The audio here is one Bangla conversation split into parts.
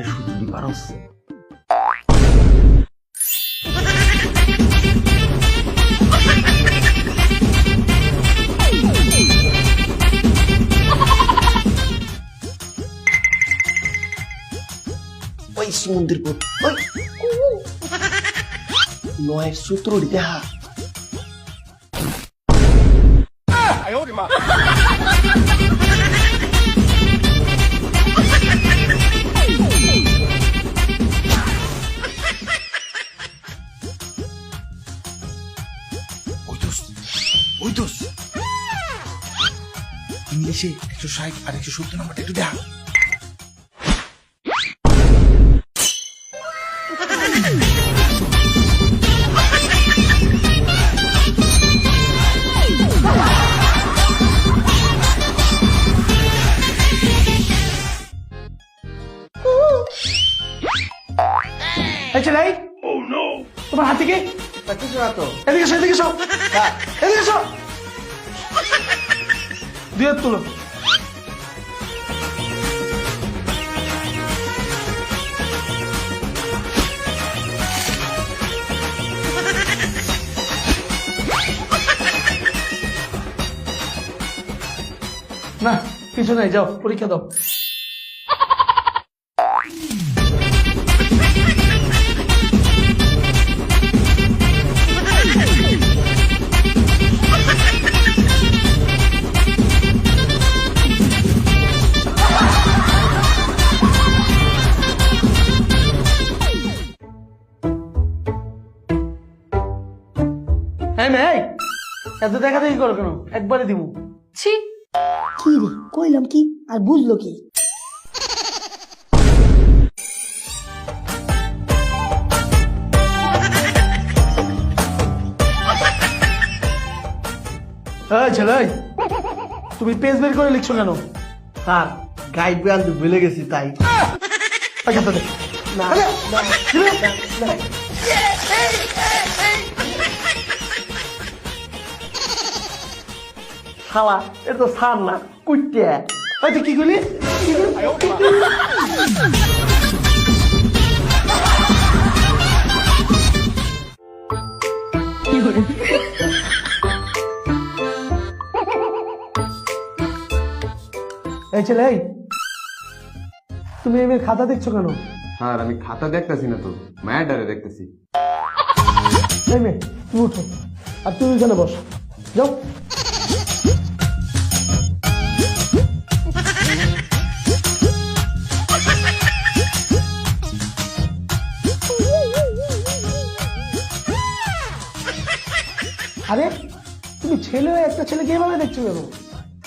শুধু পারস ওই সমুদ্রের পর ওই নয় সূত্র দেখা ইংলিশে 160 আর 170 নাম্বারটা একটু দেখা তোমার হাতে কি এদিকে এসো এদিকে এসো এদিকে এসো দুই হাত তুলো না কিছু নাই যাও পরীক্ষা দাও এত দেখা দেখি করো কেন একবারে দিব ছি কি রে কইলাম কি আর বুঝলো কি ছেলে তুমি পেজ বের করে লিখছো কেন স্যার গাইড বই আনতে ভুলে গেছি তাই না শালা এটা তো স্যার না কুইটে হয়তো কি করলি এই ছেলে তুমি এর খাতা দেখছো কেন স্যার আমি খাতা দেখতেছি না তো ম্যাডারে দেখতেছি এই মেয়ে তুমি উঠো আর তুমি এখানে বস যাও আরে তুমি ছেলে হয়ে একটা ছেলেকে এভাবে দেখছো কেন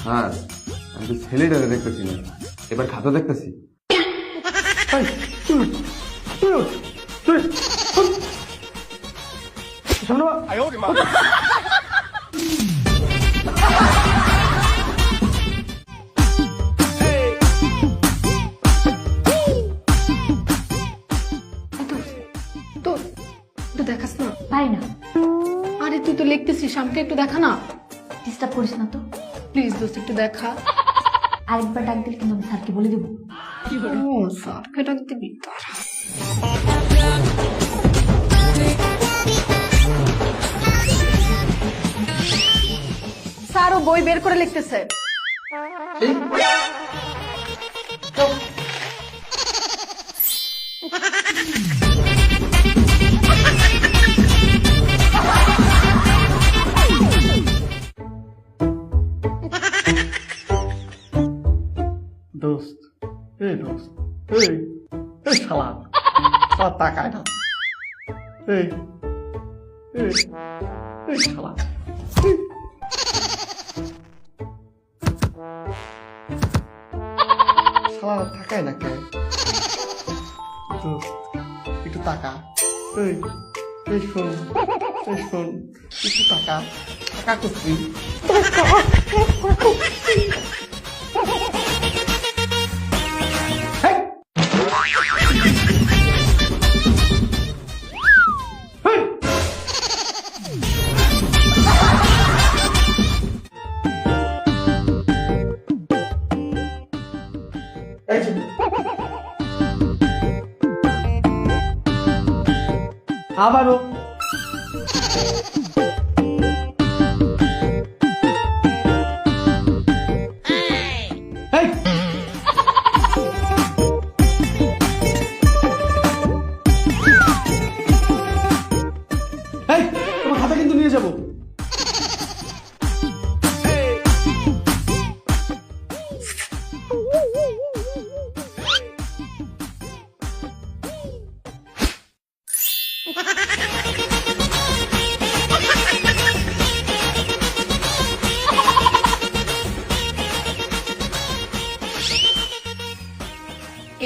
স্যার আমি তো ছেলেটারে দেখতেছি না এবার খাতা দেখতেছি দেখাস না পারি না আরে তুই তো লিখতেছিস আমাকে একটু দেখা না ডিস্টার্ব করিস না তো প্লিজ দোস্ত একটু দেখা আরেকবার ডাক দিলে কিন্তু আমি স্যারকে বলে দেবো ও স্যারকে ডাক দিবি স্যারও বই বের করে লিখতেছে দোস্ত এই দোস্ত এই শালা তাকায় না এই শালা শালা তাকায় না কে দোস্ত একটু তাকা এই শোন একটু তাকা করছি এই যে। আবারও এই! এই, তোমার খাতা কিন্তু নিয়ে যাবো।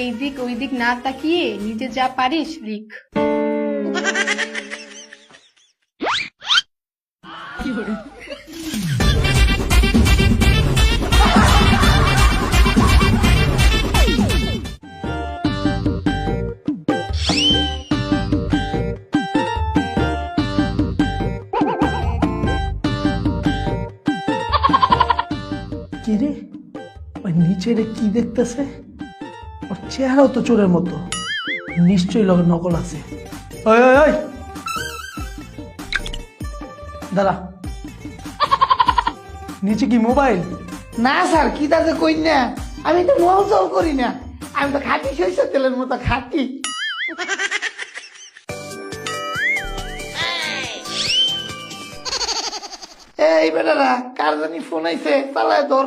এই দিক ওই দিক না তাকিয়ে নিজে যা পারিস লিখ। কি রে, ওই নিচে রে কি দেখতেছে? ওর চেহারাও তো চোরের মতো, নিশ্চয়ই নকল আছে। ওই ওই ওই, দাঁড়া। নিচে কি মোবাইল? না স্যার, কি তাতে কই না, আমি তো মোবাইল চল করি না, আমি তো খাঁটি সরিষার তেলের মতো খাঁটি। এই বেটারা, কার জানি ফোন আইছে, চালায় তোর।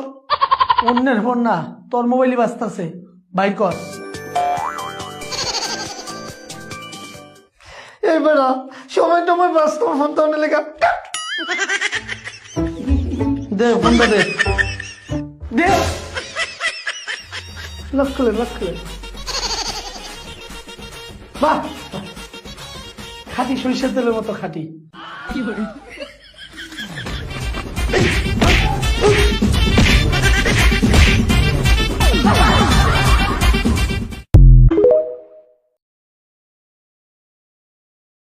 অন্যের ফোন না, তোর মোবাইলই বাজতাছে, বাইর কর। এই বেটা, সময় টময় বাস, তোমার ফোন তো লেখা। দে ফোনটা দে, দে। লক খুলে, লক খুলে। বাহ, খাঁটি সরিষার তেলের মতো খাঁটি।